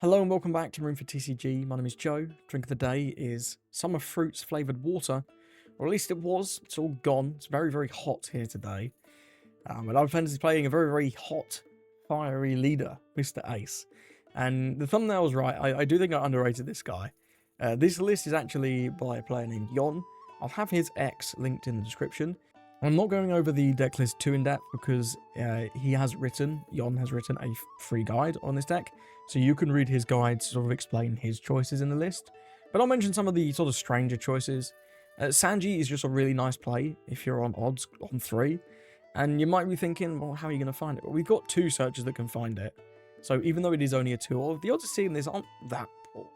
Hello and welcome back to MarinefordTCG. My name is Joe. Drink of the day is summer fruits flavoured water. Or at least it was. It's all gone. It's very, very hot here today. And I'm playing a very, very hot, fiery leader, Mr. Ace. And the thumbnail was right. I do think I underrated this guy. This list is actually by a player named Yon. I'll have his X linked in the description. I'm not going over the deck list too in depth because Yon has written a free guide on this deck. So you can read his guide to sort of explain his choices in the list. But I'll mention some of the sort of stranger choices. Sanji is just a really nice play if you're on odds on 3. And you might be thinking, well, how are you going to find it? Well, we've got 2 searches that can find it. So even though it is only a 2, the odds of seeing this aren't that poor.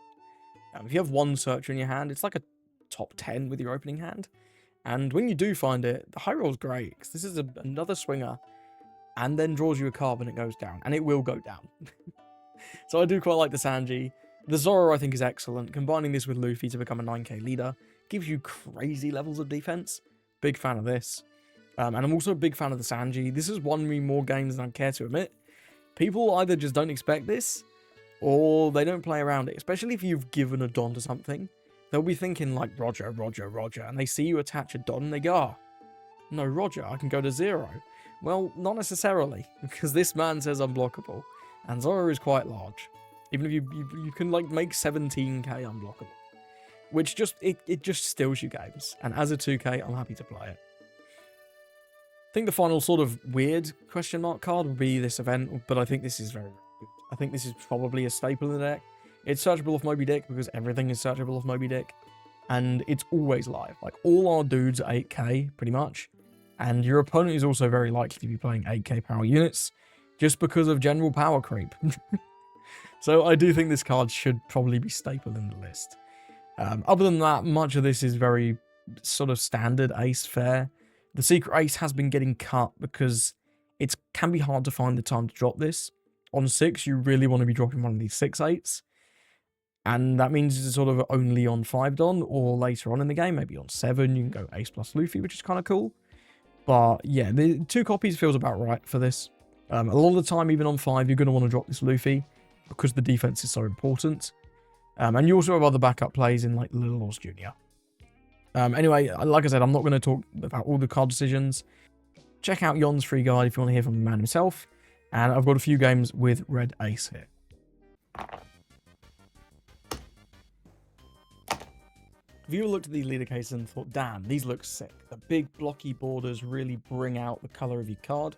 If you have 1 searcher in your hand, it's like a top 10 with your opening hand. And when you do find it, the high roll is great, because this is another swinger, and then draws you a card when it goes down. And it will go down. So I do quite like the Sanji. The Zoro I think is excellent. Combining this with Luffy to become a 9k leader gives you crazy levels of defense. Big fan of this. And I'm also a big fan of the Sanji. This has won me more games than I care to admit. People either just don't expect this, or they don't play around it. Especially if you've given a Don to something. They'll be thinking like, Roger, Roger, Roger. And they see you attach a Don and they go, oh, no Roger, I can go to 0. Well, not necessarily, because this man says unblockable. And Zoro is quite large. Even if you can like make 17k unblockable. Which just, it just steals you games. And as a 2k, I'm happy to play it. I think the final sort of weird question mark card would be this event, but I think this is very good. I think this is probably a staple in the deck. It's searchable off Moby Dick because everything is searchable off Moby Dick. And it's always live. Like all our dudes are 8k, pretty much. And your opponent is also very likely to be playing 8k power units. Just because of general power creep. So I do think this card should probably be staple in the list. Other than that, much of this is very sort of standard ace fare. The secret ace has been getting cut because it can be hard to find the time to drop this. On 6, you really want to be dropping one of these 6/8s. And that means it's sort of only on 5 Don, or later on in the game, maybe on 7, you can go ace plus Luffy, which is kind of cool. But yeah, the 2 copies feels about right for this. A lot of the time, even on 5, you're going to want to drop this Luffy because the defense is so important. And you also have other backup plays in like Little Laws Jr. Anyway, like I said, I'm not going to talk about all the card decisions. Check out Yon's free guide if you want to hear from the man himself. And I've got a few games with Red Ace here. If you looked at the leader case and thought, damn, these look sick. The big blocky borders really bring out the colour of your card.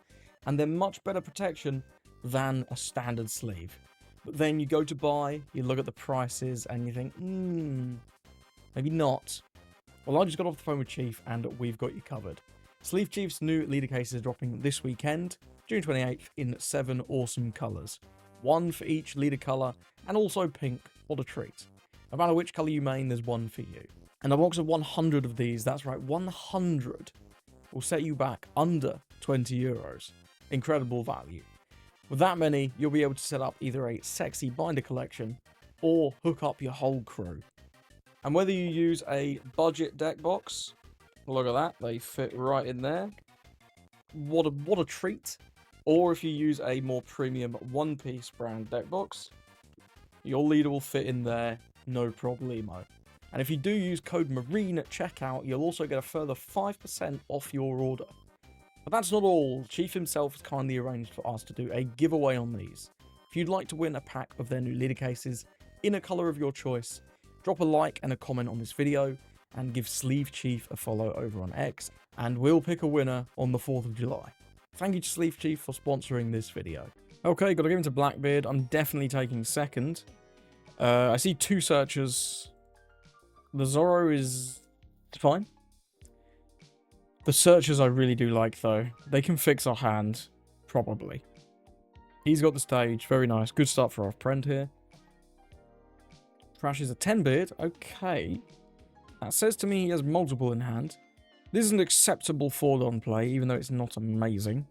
And they're much better protection than a standard sleeve. But then you go to buy, you look at the prices, and you think, maybe not. Well, I just got off the phone with Chief, and we've got you covered. Sleevechief's new leader case is dropping this weekend, June 28th, in 7 awesome colours. 1 for each leader colour, and also pink. What a treat. No matter which colour you main, there's 1 for you. And a box of 100 of these, that's right, 100, will set you back under 20 euros. Incredible value. With that many, you'll be able to set up either a sexy binder collection or hook up your whole crew. And whether you use a budget deck box, look at that, they fit right in there. What a treat. Or if you use a more premium one-piece brand deck box, your leader will fit in there, no problemo. And if you do use code MARINE at checkout, you'll also get a further 5% off your order. But that's not all. Chief himself has kindly arranged for us to do a giveaway on these. If you'd like to win a pack of their new leader cases in a colour of your choice, drop a like and a comment on this video and give Sleevechief a follow over on X, and we'll pick a winner on the 4th of July. Thank you to Sleevechief for sponsoring this video. Okay, gotta give him to Blackbeard. I'm definitely taking second. I see 2 searchers. The Zoro is fine. The searchers I really do like, though. They can fix our hand, probably. He's got the stage, very nice. Good start for our friend here. Crash is a 10-beard, okay. That says to me he has multiple in hand. This is an acceptable 4-Don play, even though it's not amazing.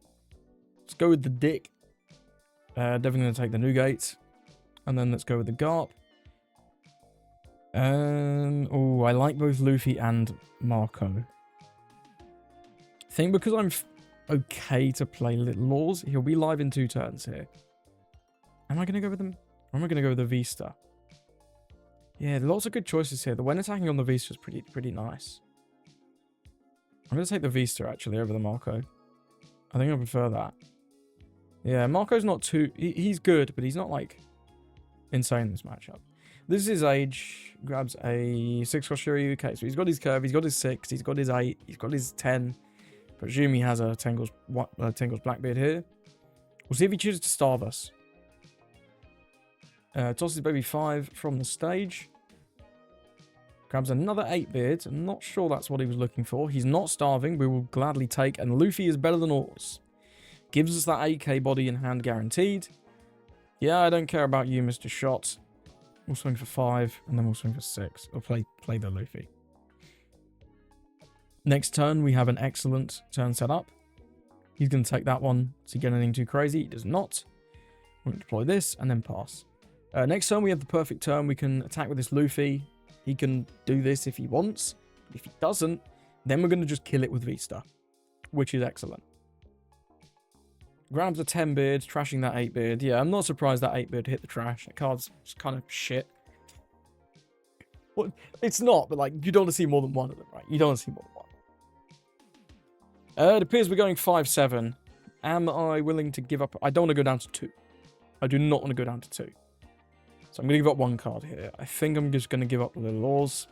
Let's go with the Dick. Definitely going to take the Newgate. And then let's go with the Garp. Oh, I like both Luffy and Marco. I think because I'm okay to play Little Laws, he'll be live in 2 turns here. Am I going to go with them? Or am I going to go with the Vista? Yeah, lots of good choices here. The when attacking on the Vista is pretty nice. I'm going to take the Vista, actually, over the Marco. I think I prefer that. Yeah, Marco's not too... He's good, but he's not, like, insane in this matchup. This is his age. Grabs a 6-cost Shiryu. Okay, so he's got his curve, he's got his 6, he's got his 8, he's got his 10. Presume he has a Tingle's Blackbeard here. We'll see if he chooses to starve us. Tosses baby 5 from the stage. Grabs another 8-beard. I'm not sure that's what he was looking for. He's not starving. We will gladly take. And Luffy is better than Oars. Gives us that 8k body in hand guaranteed. Yeah, I don't care about you, Mr. Shot. We'll swing for 5. And then we'll swing for 6. Or play the Luffy. Next turn, we have an excellent turn set up. He's going to take that one. Does he get anything too crazy? He does not. We're going to deploy this and then pass. Next turn, we have the perfect turn. We can attack with this Luffy. He can do this if he wants. But if he doesn't, then we're going to just kill it with Vista, which is excellent. Grabs a 10-beard, trashing that 8-beard. Yeah, I'm not surprised that 8-beard hit the trash. That card's kind of shit. Well, it's not, but like, you don't want to see more than one of them, right? You don't want to see more than one. It appears we're going 5-7. Am I willing to give up? I don't want to go down to 2. I do not want to go down to 2. So I'm going to give up 1 card here. I think I'm just going to give up the little Laws.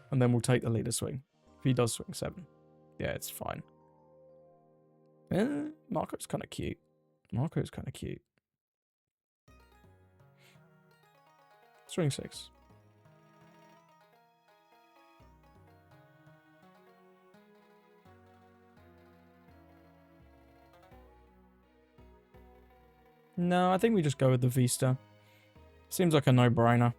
And then we'll take the leader swing. If he does swing 7. Yeah, it's fine. Marco's kind of cute. Marco's kind of cute. Swing 6. No, I think we just go with the Vista. Seems like a no-brainer.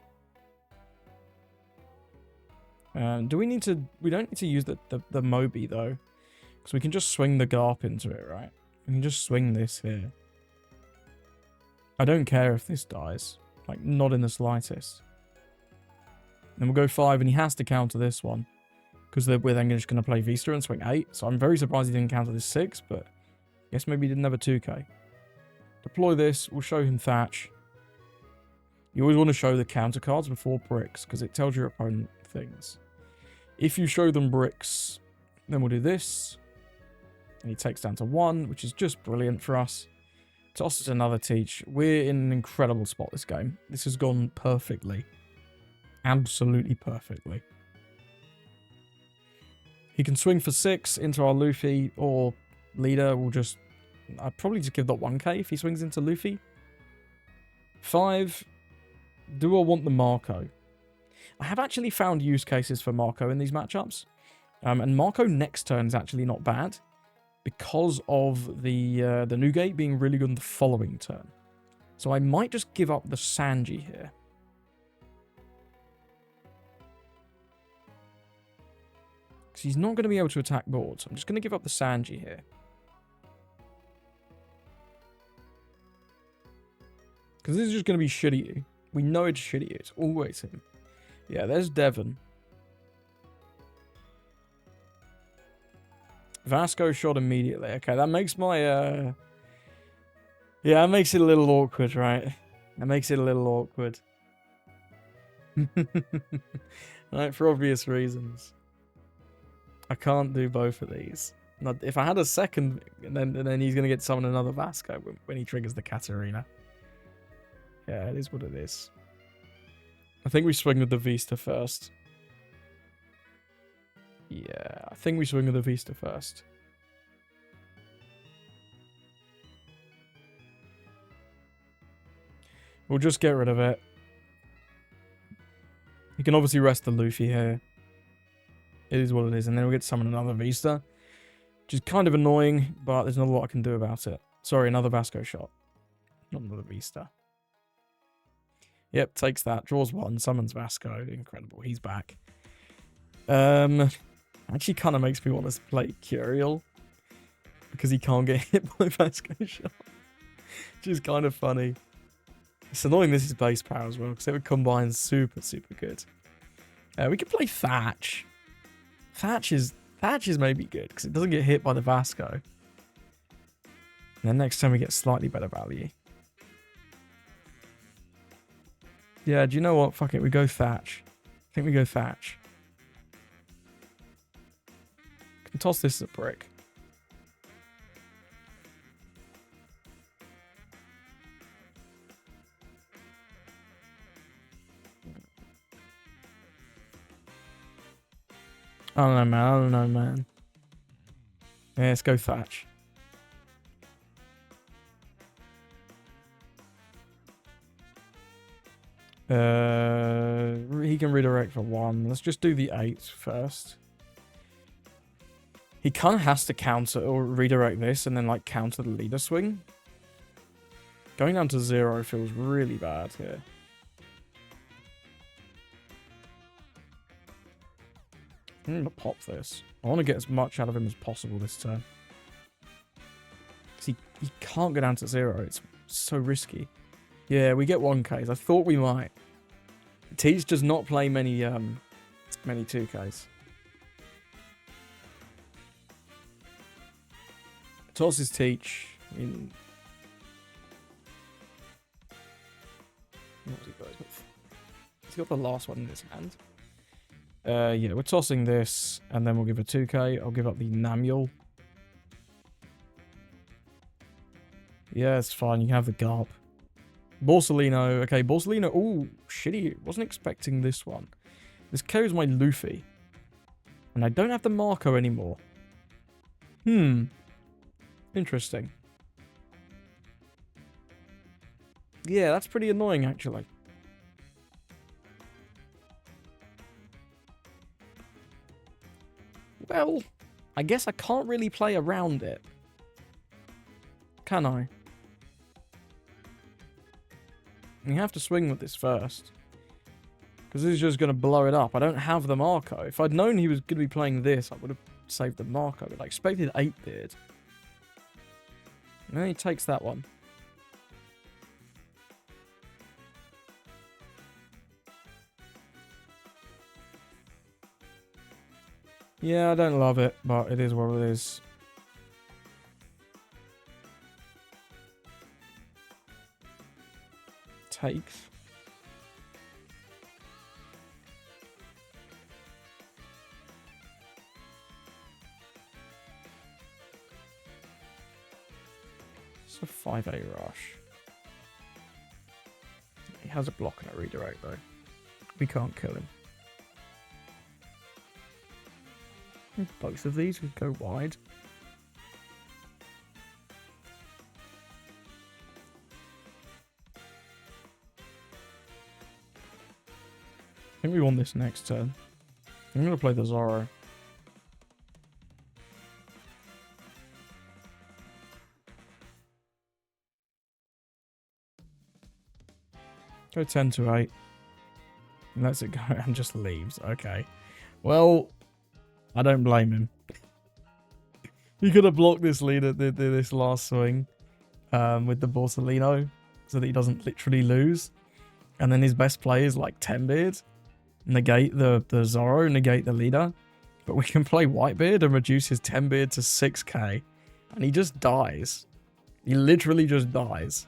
Do we need to... We don't need to use the Moby, though. Because we can just swing the Garp into it, right? We can just swing this here. I don't care if this dies. Like, not in the slightest. Then we'll go 5, and he has to counter this one. Because we're then just going to play Vista and swing 8. So I'm very surprised he didn't counter this 6, but... I guess maybe he didn't have a 2k. Deploy this. We'll show him Thatch. You always want to show the counter cards before bricks, because it tells your opponent things. If you show them bricks, then we'll do this. And he takes down to 1, which is just brilliant for us. Tosses another Teach. We're in an incredible spot this game. This has gone perfectly. Absolutely perfectly. He can swing for 6 into our Luffy, or leader will just... I'd probably just give that 1k if he swings into Luffy. 5... Do I want the Marco? I have actually found use cases for Marco in these matchups. And Marco next turn is actually not bad. Because of the Nugate being really good on the following turn. So I might just give up the Sanji here. Because he's not going to be able to attack boards. I'm just going to give up the Sanji here. Because this is just going to be Shiryu. We know it's Shiryu. It's always him. Yeah, there's Devon. Vasco shot immediately. Okay, that makes my... Yeah, that makes it a little awkward, right? That makes it a little awkward. Right, for obvious reasons. I can't do both of these. Not, if I had a second, and then he's going to get summoned another Vasco when he triggers the Katarina. Yeah, it is what it is. I think we swing with the Vista first. Yeah, I think we swing with the Vista first. We'll just get rid of it. You can obviously rest the Luffy here. It is what it is. And then we'll get to summon another Vista. Which is kind of annoying, but there's not a lot I can do about it. Sorry, another Vasco shot. Not another Vista. Yep, takes that. Draws 1. Summons Vasco. Incredible. He's back. Actually kind of makes me want to play Curiel. Because he can't get hit by Vasco shot. Which is kind of funny. It's annoying this is base power as well. Because it would combine super, super good. We could play Thatch. Thatch is maybe good. Because it doesn't get hit by the Vasco. And then next time we get slightly better value. Yeah, do you know what? Fuck it, we go Thatch. I think we go Thatch. Can toss this as a brick. I don't know, man. I don't know, man. Yeah, let's go Thatch. He can redirect for 1. Let's just do the 8 first. He kind of has to counter or redirect this and then like counter the leader swing. Going down to 0 feels really bad here. I'm going to pop this. I want to get as much out of him as possible this turn. Because he can't go down to 0. It's so risky. Yeah, we get 1Ks. I thought we might. Teach does not play many 2Ks. Tosses Teach in... What's he got? He's got the last one in his hand. Yeah, we're tossing this, and then we'll give a 2K. I'll give up the Namiel. Yeah, it's fine. You can have the Garp. Borsalino. Okay, Borsalino. Ooh, shitty. Wasn't expecting this one. This carries my Luffy. And I don't have the Marco anymore. Interesting. Yeah, that's pretty annoying, actually. Well, I guess I can't really play around it. Can I? You have to swing with this first. Because this is just going to blow it up. I don't have the Marco. If I'd known he was going to be playing this, I would have saved the Marco. But I expected 8-beard. And then he takes that one. Yeah, I don't love it, but it is what it is. Takes. It's a 5A rush. He has a block and a redirect though. We can't kill him. Both of these would go wide. I think we want this next turn. I'm going to play the Zoro. Go 10 to 8. And lets it go and just leaves. Okay. Well, I don't blame him. He could have blocked this leader, this last swing with the Borsalino so that he doesn't literally lose. And then his best play is like 10-beard. Negate the Zoro, negate the leader. But we can play Whitebeard and reduce his 10-beard to 6k. And he just dies. He literally just dies.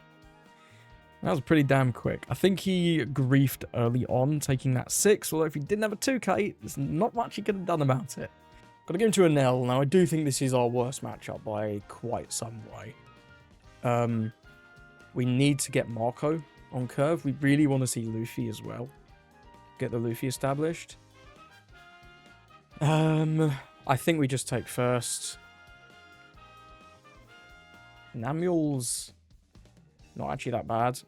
That was pretty damn quick. I think he griefed early on, taking that 6. Although if he didn't have a 2k, there's not much he could have done about it. Got to go into a Nell. Now, I do think this is our worst matchup by quite some way. We need to get Marco on curve. We really want to see Luffy as well. Get the Luffy established. I think we just take first. Namiel's not actually that bad.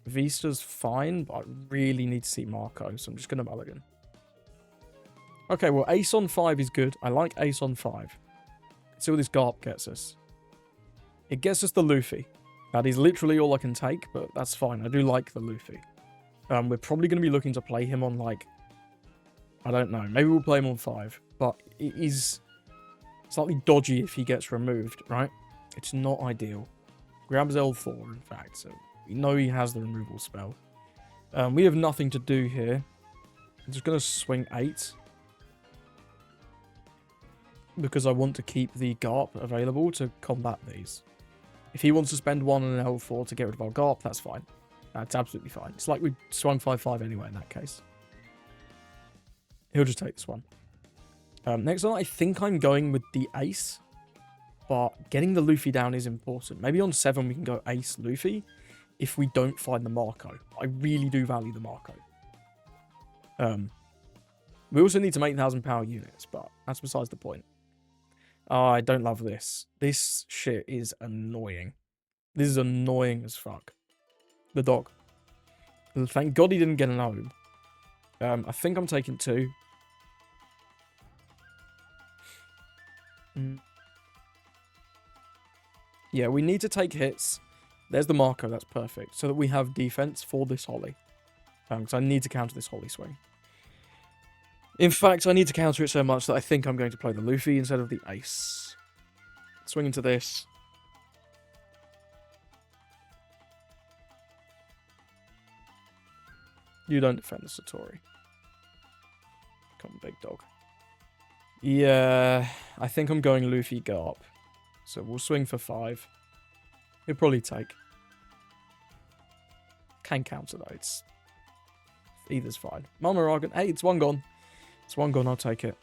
Vista's fine, but I really need to see Marco, so I'm just going to mulligan. Okay, well, Ace on 5 is good. I like Ace on 5. Let's see what this Garp gets us. It gets us the Luffy. That is literally all I can take, but that's fine. I do like the Luffy. We're probably going to be looking to play him on, like, I don't know. Maybe we'll play him on 5, but it is slightly dodgy if he gets removed, right? It's not ideal. Grabs L4, in fact, so we know he has the removal spell. We have nothing to do here. I'm just going to swing 8. Because I want to keep the Garp available to combat these. If he wants to spend 1 on an L4 to get rid of our Garp, that's fine. That's absolutely fine. It's like we swung 5-5 anyway in that case. He'll just take this one. Next one, I think I'm going with the ace. But getting the Luffy down is important. Maybe on 7 we can go ace Luffy if we don't find the Marco. I really do value the Marco. We also need some 8,000 power units, but that's besides the point. Oh, I don't love this. This shit is annoying. This is annoying as fuck. The dog. Thank God he didn't get an home. I think I'm taking 2. Yeah, we need to take hits. There's the Marco, that's perfect. So that we have defense for this Holly. Because I need to counter this Holly swing. In fact, I need to counter it so much that I think I'm going to play the Luffy instead of the ace. Swing into this. You don't defend the Satori. Come on, big dog. Yeah, I think I'm going Luffy Garp. So we'll swing for 5. He'll probably take. Can counter though. It's either's fine. Mama Argon. Hey, it's one gone. It's one gone. I'll take it.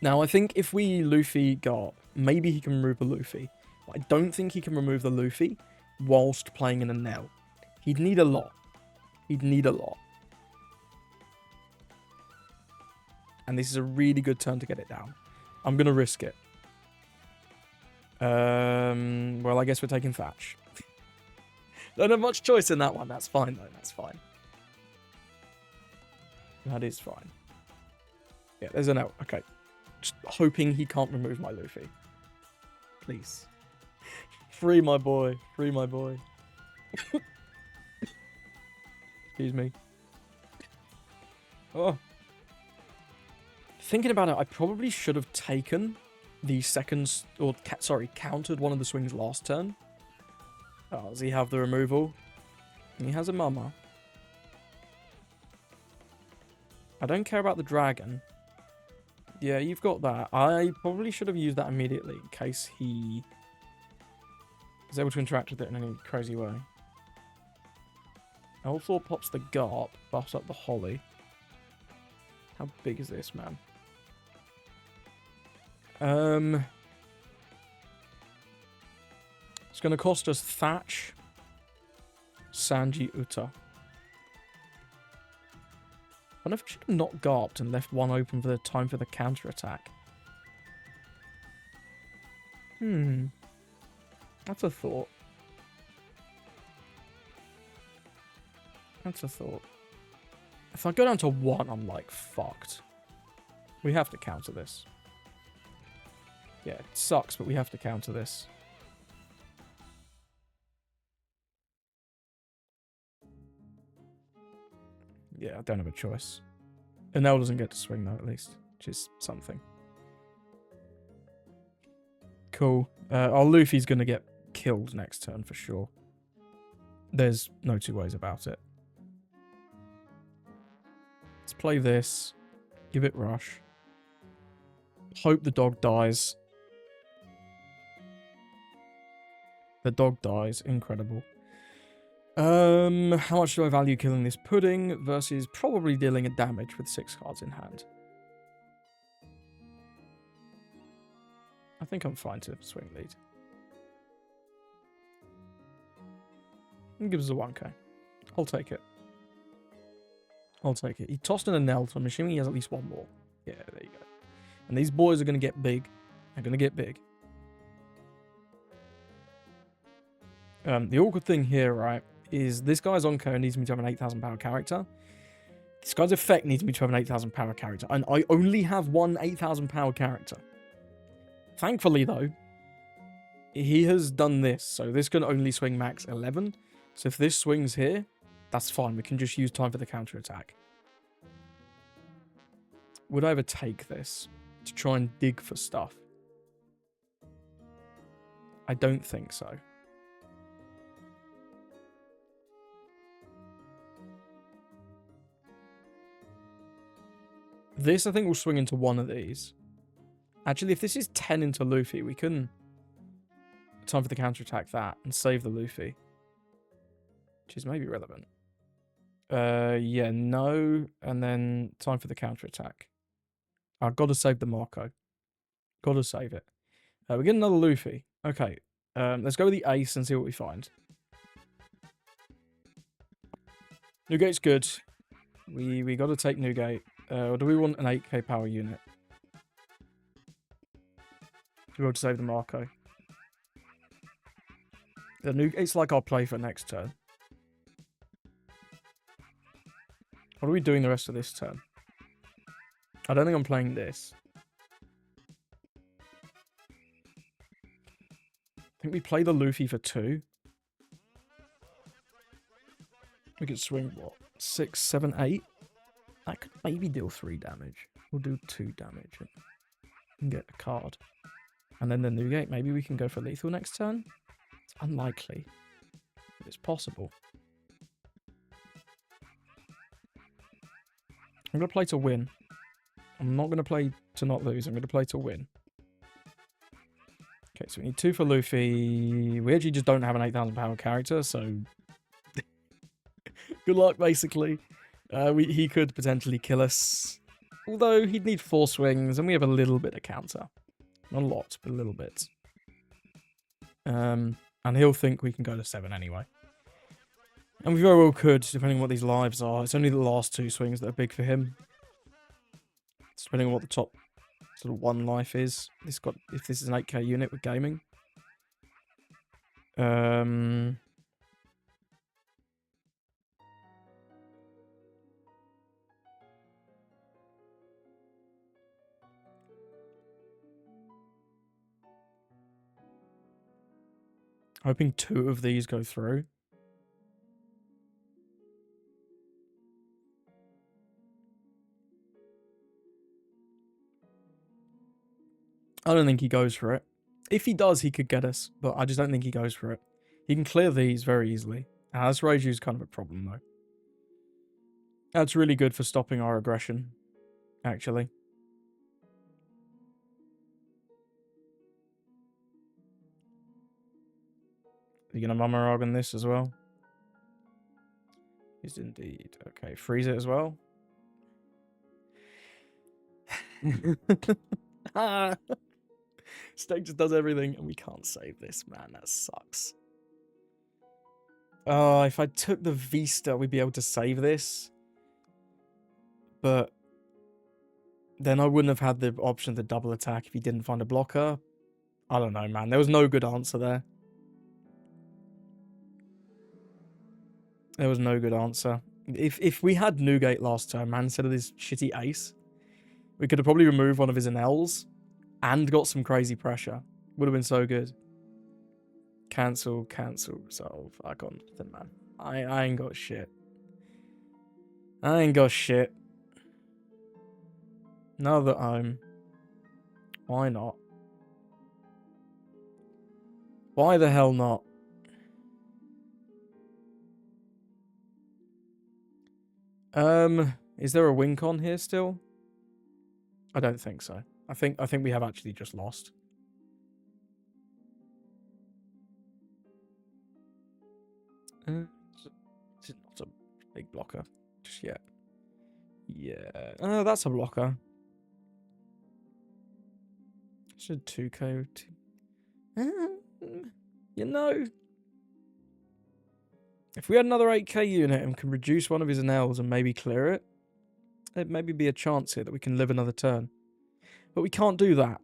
Now I think if we Luffy Garp, maybe he can remove the Luffy. But I don't think he can remove the Luffy whilst playing in a Nell. He'd need a lot. He'd need a lot. And this is a really good turn to get it down. I'm going to risk it. Well, I guess we're taking Thatch. Don't have much choice in that one. That's fine, though. That's fine. That is fine. Yeah, there's an L. Okay. Just hoping he can't remove my Luffy. Please. Free my boy. Free my boy. Excuse me. Oh. Thinking about it, I probably should have taken the seconds, or countered one of the swings last turn. Oh, does he have the removal? He has a mama. I don't care about the dragon. Yeah, you've got that. I probably should have used that immediately in case he is able to interact with it in any crazy way. L4 pops the Garp, buffs up the Holly. How big is this, man? It's going to cost us Thatch, Sanji, Uta. I wonder if I should have not Garped and left one open for the time for the counter-attack. That's a thought. That's a thought. If I go down to 1, I'm like, fucked. We have to counter this. Yeah, it sucks, but we have to counter this. Yeah, I don't have a choice. Penel doesn't get to swing, though, at least. Which is something. Cool. Our Luffy's going to get killed next turn, for sure. There's no two ways about it. Let's play this. Give it rush. Hope the dog dies. The dog dies. Incredible. How much do I value killing this pudding versus probably dealing a damage with 6 cards in hand? I think I'm fine to swing lead. It gives us a 1k. I'll take it. I'll take it. He tossed in a Nell, so I'm assuming he has at least one more. Yeah, there you go. And these boys are going to get big. They're going to get big. The awkward thing here, right, is this guy's Onko needs me to have an 8,000 power character. This guy's effect needs me to have an 8,000 power character. And I only have one 8,000 power character. Thankfully, though, he has done this. So this can only swing max 11. So if this swings here, that's fine. We can just use time for the counter attack. Would I ever take this to try and dig for stuff? I don't think so. This, I think, will swing into one of these. Actually, if this is 10 into Luffy, we can time for the counterattack that and save the Luffy. which is maybe relevant. Yeah, no, and then time for the counter-attack. I've got to save the Marco. Got to save it. We get another Luffy. Okay, let's go with the ace and see what we find. Newgate's good. We got to take Newgate. Or do we want an 8k power unit? We got to save the Marco. The Newgate's like our play for next turn. What are we doing the rest of this turn? I don't think I'm playing this. I think we play the Luffy for 2. We could swing, what? 6, 7, 8? That could maybe deal 3 damage. We'll do 2 damage and get a card. And then the Newgate, maybe we can go for lethal next turn? It's unlikely. But it's possible. I'm going to play to win. I'm not going to play to not lose. I'm going to play to win. Okay, so we need 2 for Luffy. We actually just don't have an 8,000 power character, so... good luck, basically. He could potentially kill us. Although, he'd need 4 swings, and we have a little bit of counter. Not a lot, but a little bit. And he'll think we can go to 7 anyway. And we very well could, depending on what these lives are. It's only the last 2 swings that are big for him. Depending on what the top sort of 1 life is. If this is an 8k unit with gaming. Hoping 2 of these go through. I don't think he goes for it. If he does, he could get us, but I just don't think he goes for it. He can clear these very easily. This Reiju is kind of a problem, though. That's really good for stopping our aggression, actually. Are you going to Mamarog on this as well? Is indeed. Okay, freeze it as well. Stake just does everything, and we can't save this, man. That sucks. Oh, if I took the Vista, we'd be able to save this. But then I wouldn't have had the option to double attack if he didn't find a blocker. I don't know, man. There was no good answer there. There was no good answer. If we had Newgate last turn, man, instead of this shitty ace, we could have probably removed one of his Enels and got some crazy pressure. Would have been so good. Cancel, resolve. I got nothing, man. I ain't got shit. I ain't got shit. Now that I'm... Why not? Why the hell not? Is there a win con here still? I don't think so. I think we have actually just lost. This is not a big blocker just yet. Yeah. Oh, that's a blocker. Should 2k. You know. If we had another 8k unit and can reduce one of his Enels and maybe clear it, there'd maybe be a chance here that we can live another turn. But we can't do that.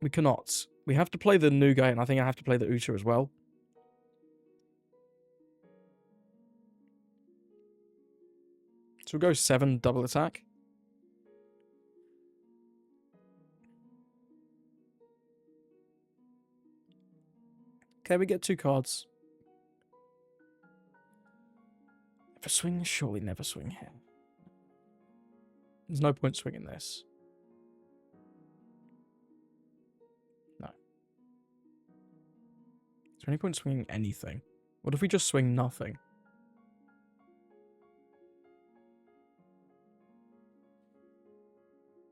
We cannot. We have to play the Newgate, and I think I have to play the Uta as well. So we'll go 7 double attack. Okay, we get 2 cards. Never swing, surely never swing here. There's no point swinging this. No. Is there any point swinging anything? What if we just swing nothing?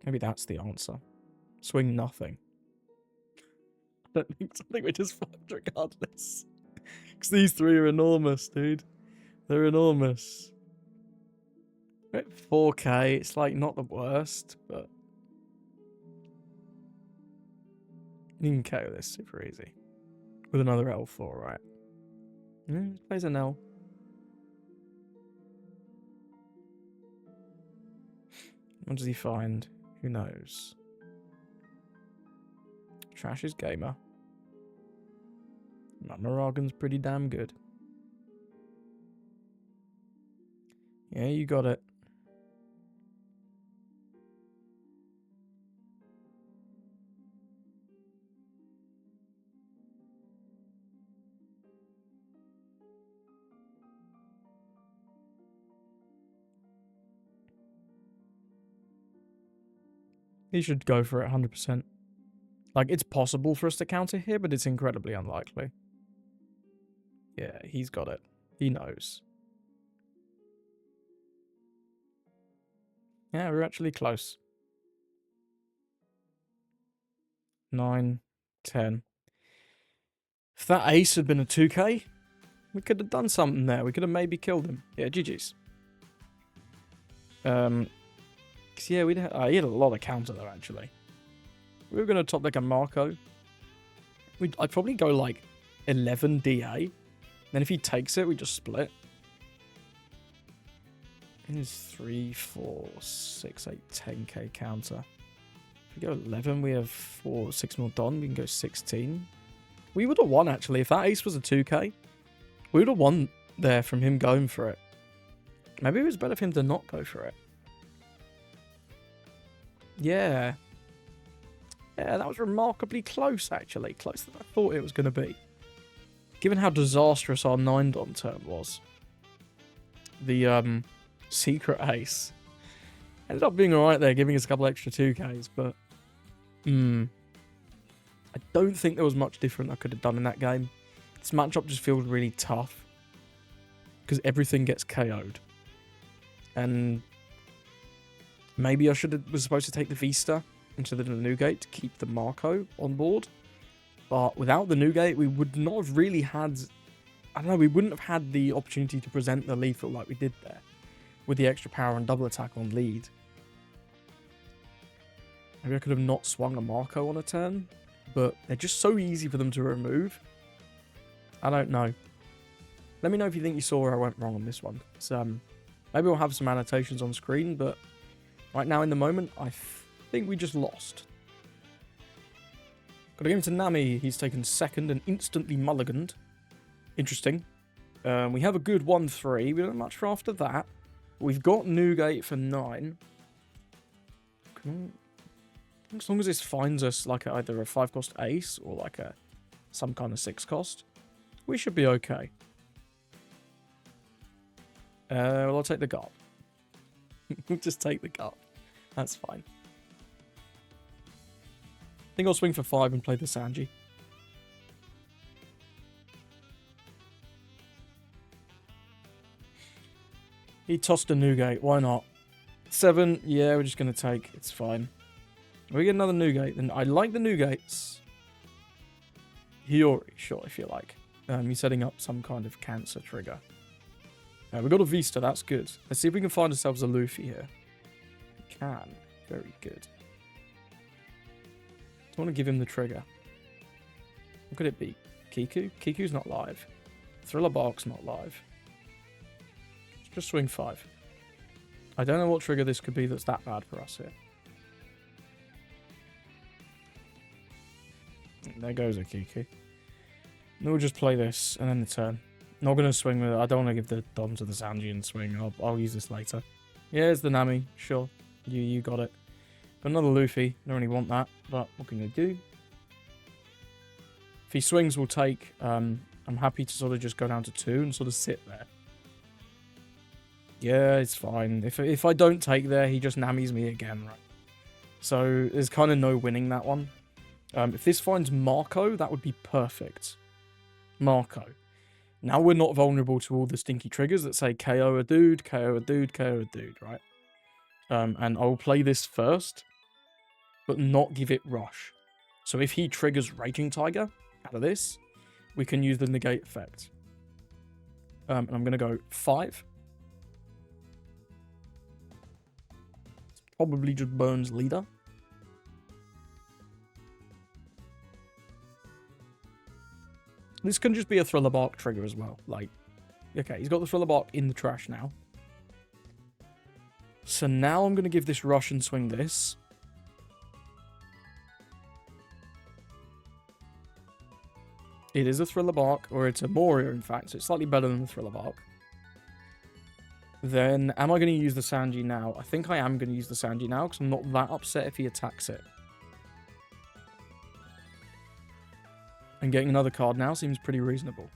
Maybe that's the answer. Swing nothing. I think we're just fucked regardless. Because these 3 are enormous, dude. They're enormous. We're at 4K, it's like not the worst, but you can KO this super easy. With another L4, right? Plays an L. What does he find? Who knows? Trash is gamer. Maragon's pretty damn good. Yeah, you got it. He should go for it 100%. Like, it's possible for us to counter here, but it's incredibly unlikely. Yeah, he's got it. He knows. Yeah, we're actually close. 9, 10. If that ace had been a 2K, we could have done something there. We could have maybe killed him. Yeah, GG's. Cause yeah, he had a lot of counter though, actually. We were going to top deck a Marco. I'd probably go like 11 DA. Then if he takes it, we just split. It's 3, 4, 6, 8, 10K counter. If we go 11, we have 6 more Don. We can go 16. We would have won, actually. If that ace was a 2K, we would have won there from him going for it. Maybe it was better for him to not go for it. Yeah. Yeah, that was remarkably close, actually. Closer than I thought it was going to be. Given how disastrous our 9-Don turn was. The secret ace ended up being alright there, giving us a couple extra 2Ks, but I don't think there was much different I could have done in that game. This matchup just feels really tough because everything gets KO'd. And maybe I was supposed to take the Vista instead of the Nugate to keep the Marco on board. But without the Nugate, we would not have really had... I don't know, we wouldn't have had the opportunity to present the lethal like we did there. With the extra power and double attack on lead. Maybe I could have not swung a Marco on a turn. But they're just so easy for them to remove. I don't know. Let me know if you think you saw where I went wrong on this one. So, maybe we'll have some annotations on screen, but right now in the moment, I think we just lost. Got to give him to Nami. He's taken second and instantly mulliganed. Interesting. We have a good 1-3. We don't have much for after that. We've got Nugate for 9. As long as this finds us like either a 5-cost ace or like some kind of 6-cost, we should be okay. Well, I'll take the gut. We'll just take the gut. That's fine. I think I'll swing for 5 and play the Sanji. He tossed a Nugate. Why not? 7. Yeah, we're just going to take. It's fine. We get another Nugate. Then I like the Nugates. Hiyori, sure, if you like. He's setting up some kind of cancer trigger. We got a Vista. That's good. Let's see if we can find ourselves a Luffy here. We can. Very good. I want to give him the trigger. What could it be? Kiku? Kiku's not live. Thriller Bark's not live. Just swing 5. I don't know what trigger this could be that's that bad for us here. There goes a Kiku. And we'll just play this and then the turn. Not going to swing with it. I don't want to give the Dom to the Sanji and swing. I'll use this later. Yeah, it's the Nami. Sure. You got it. Got another Luffy. Don't really want that, but what can you do? If he swings, we'll take. I'm happy to sort of just go down to 2 and sort of sit there. Yeah, it's fine. If I don't take there, he just Namis me again, right? So there's kind of no winning that one. If this finds Marco, that would be perfect. Marco. Now we're not vulnerable to all the stinky triggers that say KO a dude, KO a dude, KO a dude, right? And I'll play this first, but not give it rush. So if he triggers Raging Tiger out of this, we can use the negate effect. And I'm going to go 5. Probably just burns leader. This can just be a Thriller Bark trigger as well. Like, okay, he's got the Thriller Bark in the trash now. So now I'm going to give this rush and swing this. It is a Thriller Bark, or it's a Moria, in fact, so it's slightly better than the Thriller Bark. Then, am I going to use the Sanji now? I think I am going to use the Sanji now, because I'm not that upset if he attacks it. And getting another card now seems pretty reasonable.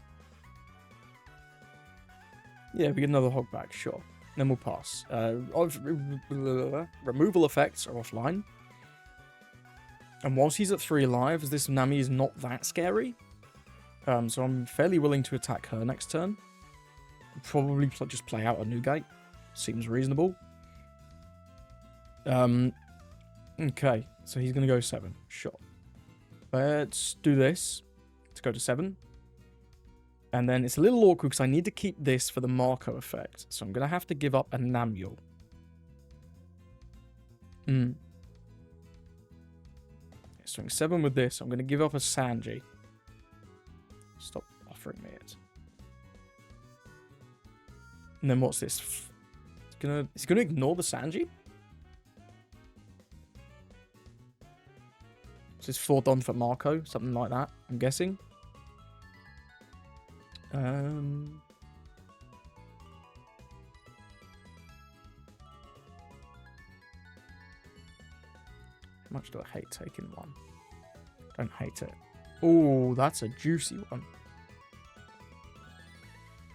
Yeah, we get another hog back, sure. Then we'll pass. Removal effects are offline. And whilst he's at 3 lives, this Nami is not that scary. So I'm fairly willing to attack her next turn. Probably just play out a new gate. Seems reasonable. Okay, so he's going to go 7. Sure. Let's do this. Let's go to 7. And then it's a little awkward because I need to keep this for the Marco effect. So I'm going to have to give up a Namuel. Swing 7 with this. I'm going to give up a Sanji. Stop offering me it. And then what's this? It's gonna ignore the Sanji? This is 4 done for Marco, something like that, I'm guessing. How much do I hate taking 1? Don't hate it. Oh, that's a juicy one.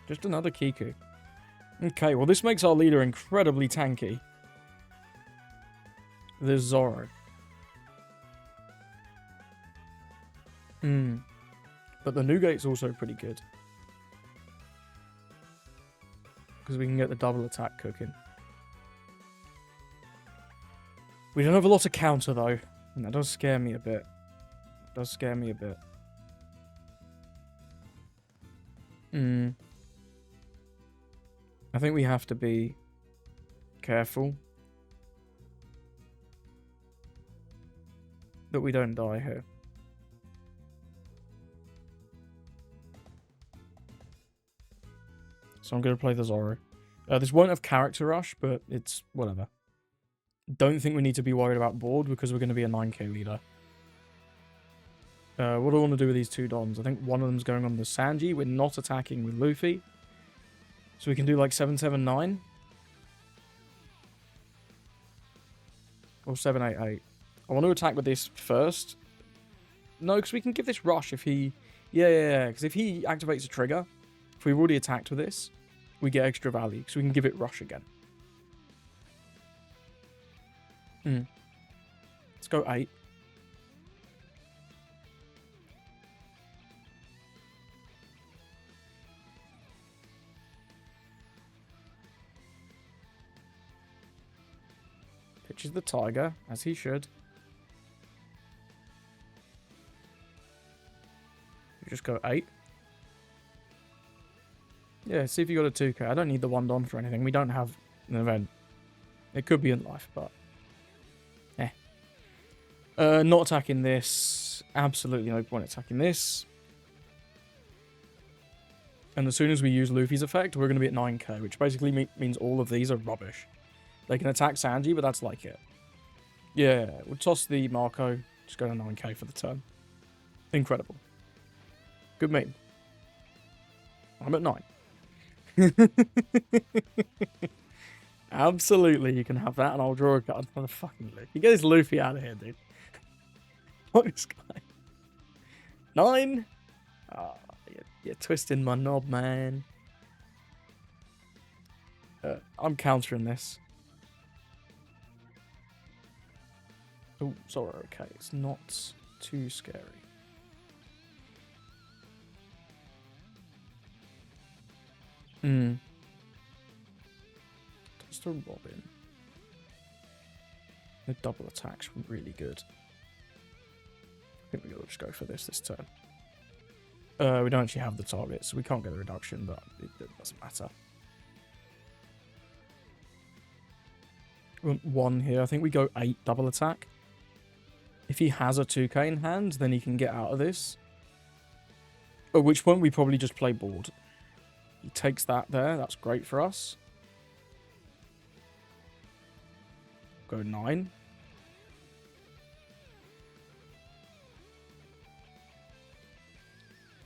Just another Kiku. Okay, well this makes our leader incredibly tanky. There's Zoro. But the Nugate's also pretty good. Because we can get the double attack cooking. We don't have a lot of counter though. And that does scare me a bit. I think we have to be careful that we don't die here. So I'm going to play the Zoro. This won't have character rush, but it's whatever. Don't think we need to be worried about board because we're going to be a 9k leader. What do I want to do with these 2 dons? I think one of them's going on the Sanji. We're not attacking with Luffy. So we can do like 779. Or 788. I want to attack with this first. No, because we can give this rush if he... Yeah. Because if he activates a trigger, if we've already attacked with this, we get extra value. So we can give it rush again. Let's go 8. Pitches the tiger, as he should. You just go 8. Yeah, see if you got a 2k. I don't need the 1 don for anything. We don't have an event. It could be in life, but... not attacking this. Absolutely no point attacking this. And as soon as we use Luffy's effect, we're going to be at 9k, which basically means all of these are rubbish. They can attack Sanji, but that's like it. Yeah, we'll toss the Marco. Just go to 9k for the turn. Incredible. Good meme. I'm at 9. Absolutely, you can have that, and I'll draw a card for the fucking Luffy. Get this Luffy out of here, dude. Fuck this guy. 9? Oh, you're twisting my knob, man. I'm countering this. Oh, sorry, okay. It's not too scary. Just a Robin. The double attack's really good. I think we gotta just go for this turn. We don't actually have the target, so we can't get a reduction, but it doesn't matter. We want 1 here. I think we go 8 double attack. If he has a 2k in hand, then he can get out of this. At which point we probably just play board. He takes that there. That's great for us. Go 9.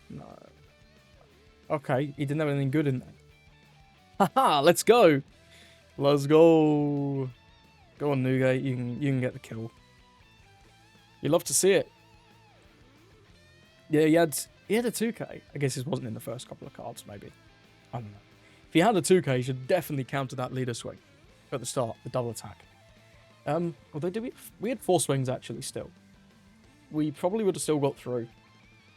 No. Okay, he didn't have anything good in there. Haha, let's go. Let's go. Go on, Nugate. You can get the kill. You love to see it. Yeah, he had a 2k. I guess it wasn't in the first couple of cards, maybe. I don't know. If he had a 2k, he should definitely counter that leader swing at the start, the double attack. Although we had 4 swings actually still. We probably would have still got through,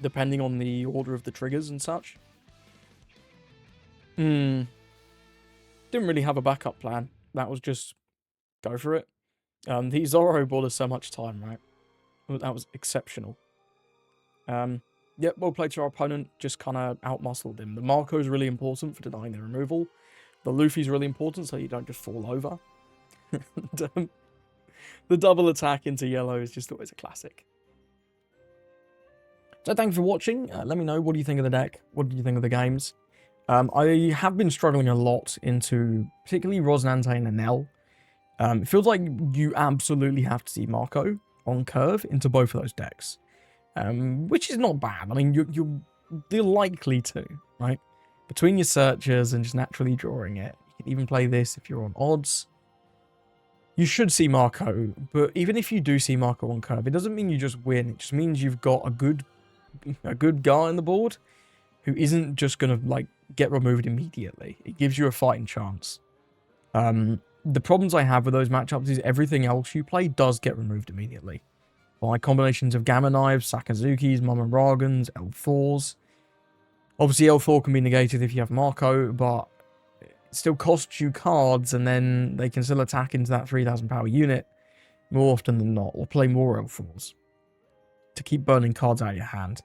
depending on the order of the triggers and such. Didn't really have a backup plan. That was just go for it. The Zorro bought us so much time, right? That was exceptional. Yep, well played to our opponent. Just kind of outmuscled him. The Marco is really important for denying the removal. The Luffy's really important so you don't just fall over. And, the double attack into yellow is just always a classic. So thank you for watching. Let me know, what do you think of the deck? What do you think of the games? I have been struggling a lot into particularly Rosas and Penel. It feels like you absolutely have to see Marco on curve into both of those decks. Which is not bad. I mean, you're likely to, right? Between your searchers and just naturally drawing it. You can even play this if you're on odds. You should see Marco, but even if you do see Marco on curve, it doesn't mean you just win. It just means you've got a good guy on the board who isn't just going to, like, get removed immediately. It gives you a fighting chance. The problems I have with those matchups is everything else you play does get removed immediately. By combinations of Gamma Knives, Sakazukis, Mama Ragans, L4s. Obviously, L4 can be negated if you have Marco, but it still costs you cards, and then they can still attack into that 3,000 power unit more often than not, or play more L4s to keep burning cards out of your hand.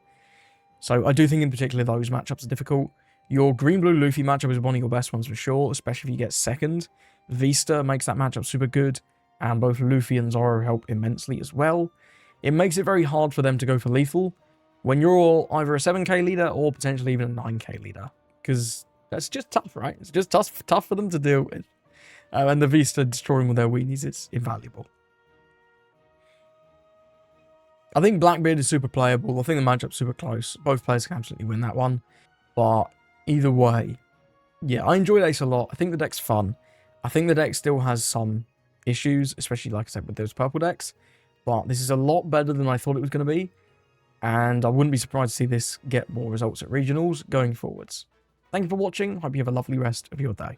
So I do think in particular those matchups are difficult. Your green-blue Luffy matchup is one of your best ones for sure, especially if you get second. Vista makes that matchup super good, and both Luffy and Zoro help immensely as well. It makes it very hard for them to go for lethal when you're either a 7k leader or potentially even a 9k leader, because that's just tough, right? It's just tough for them to deal with. And the Vista destroying with their weenies is invaluable. I think Blackbeard is super playable. I think the matchup's super close. Both players can absolutely win that one. But either way, yeah, I enjoyed Ace a lot. I think the deck's fun. I think the deck still has some issues, especially, like I said, with those purple decks. But this is a lot better than I thought it was going to be. And I wouldn't be surprised to see this get more results at regionals going forwards. Thank you for watching. Hope you have a lovely rest of your day.